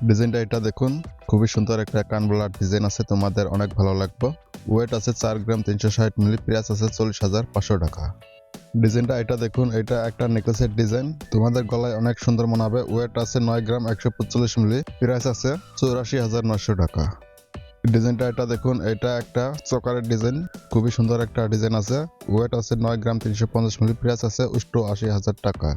ডিজাইনটা এটা দেখুন, খুবই সুন্দর একটা কানবোলার ডিজাইন আছে, তোমাদের অনেক ভালো লাগবে। ওয়েট আছে 4 গ্রাম 360 মিলি, প্রাইস আছে 40,500 টাকা। ডিজাইনটা এটা দেখুন, এটা একটা নেকলেসের ডিজাইন, তোমাদের গলায় অনেক সুন্দর মানাবে। ওয়েট আছে 9 গ্রাম 145 মিলি, প্রাইস আছে 84,900 টাকা। ডিজাইনটা এটা দেখুন, এটা একটা চকারের ডিজাইন, খুবই সুন্দর একটা ডিজাইন আছে। ওয়েট আছে 9 গ্রাম 350 মিলি, প্রাইস আছে 88,000 টাকা।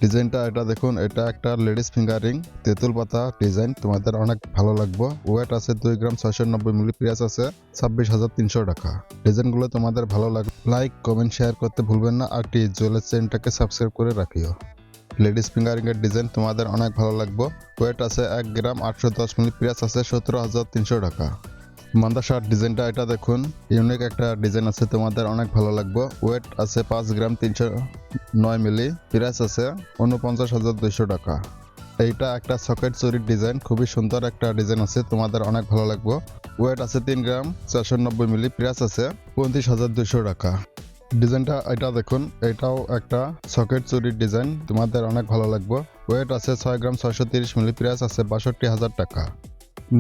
ডিজাইনটা এটা দেখুন, এটা একটা লেডিস ফিঙ্গারিং তেঁতুল পাতা ডিজাইন, তোমাদের অনেক ভালো লাগবে। ওয়েট আছে 2 গ্রাম 690 মিলি, প্রাইস আছে 26,300 টাকা। ডিজাইনগুলো তোমাদের ভালো লাগবে, লাইক কমেন্ট শেয়ার করতে ভুলবেন না। আর টি জুয়েলার্স চ্যানেলটাকে সাবস্ক্রাইব করে রাখিও। লেডিস ফিঙ্গারিং এর ডিজাইন তোমাদের অনেক ভালো লাগবে। ওয়েট আছে 1 গ্রাম 810 মিলি, প্রাইস আছে 17,300 টাকা। মান্দা শার্ট ডিজাইনটা এটা দেখুন, ইউনিক একটা ডিজাইন আছে, তোমাদের অনেক ভালো লাগবে। ওয়েট আছে 5 গ্রাম 309 মিলি, প্রাইস আছে 49,200 টাকা। এইটা একটা সকেট চুরির ডিজাইন, খুবই সুন্দর একটা ডিজাইন আছে, তোমাদের অনেক ভালো লাগবে। ওয়েট আছে 3 গ্রাম 490 মিলি, প্রাইস আছে 35,200 টাকা। ডিজাইনটা এটা দেখুন, এটাও একটা সকেট চুরির ডিজাইন, তোমাদের অনেক ভালো লাগবে। ওয়েট আছে 6 গ্রাম 630 মিলি, প্রাইস আছে 62,000 টাকা।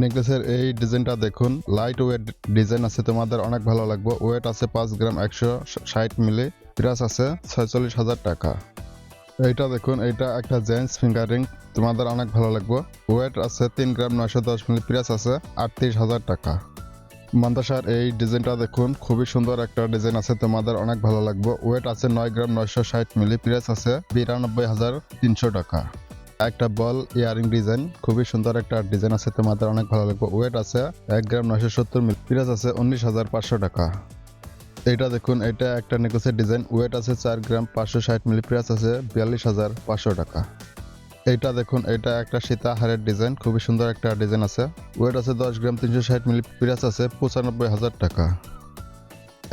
নেকলেসের এই ডিজাইনটা দেখুন, লাইট ওয়েট ডিজাইন আছে, তোমাদের অনেক ভালো লাগবে। ওয়েট আছে 5 গ্রাম 160 মিলি, প্রাইস আছে 46,000 টাকা। এইটা দেখুন, এইটা একটা জেন্টস ফিঙ্গারিং, তোমাদের অনেক ভালো লাগবে। ওয়েট আছে 3 গ্রাম 910 মিলি, প্রাইস আছে 38,000 টাকা। মান্দাসার এই ডিজাইনটা দেখুন, খুবই সুন্দর একটা ডিজাইন আছে, তোমাদের অনেক ভালো লাগবে। ওয়েট আছে 9 গ্রাম 960 মিলি, প্রাইস আছে 92,300 টাকা। একটা বল ইয়ারিং ডিজাইন, খুবই সুন্দর একটা ডিজাইন আছে, তোমাদের অনেক ভালো লাগবে। ওয়েট আছে 1 গ্রাম 970 মিলি, প্রাইস আছে 19,500 টাকা। এটা দেখুন, এটা একটা নেকলেসের ডিজাইন, ওয়েট আছে 4 গ্রাম 560 মিলি, প্রাইস আছে 42,500 টাকা। এইটা দেখুন, এটা একটা সীতাহারের ডিজাইন, খুবই সুন্দর একটা ডিজাইন আছে। ওয়েট আছে 10 গ্রাম 360 মিলি, প্রাইস আছে 95,000 টাকা।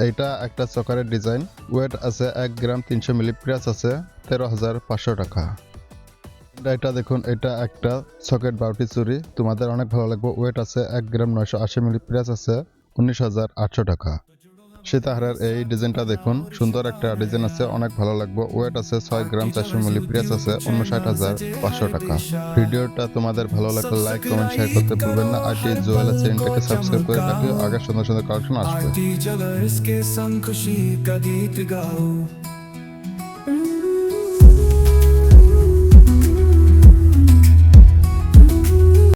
এইটা একটা চকারের ডিজাইন, ওয়েট আছে 1 গ্রাম 300 মিলি, প্রাইস আছে 13,500 টাকা। এটা দেখুন, এটা একটা সকেট বাউটি চুরি, তোমাদের অনেক ভালো লাগবে। ওয়েট আছে 1 গ্রাম 980 মিলি, প্রাইস আছে 19,800 টাকা। সীতাহারের এই ডিজাইনটা দেখুন, সুন্দর একটা ডিজাইন আছে, অনেক ভালো লাগবে। ওয়েট আছে 6 গ্রাম 400 মিলি, প্রাইস আছে 59,500 টাকা। ভিডিওটা তোমাদের ভালো লাগলে লাইক কমেন্ট শেয়ার করতে ভুলবেন না। আর টি জুয়েলার্স চ্যানেলটাকে সাবস্ক্রাইব করে রাখিও, আগে সুন্দর সুন্দর কালেকশন আসবে। जगह इसके संग खुशी का गीत गाओ।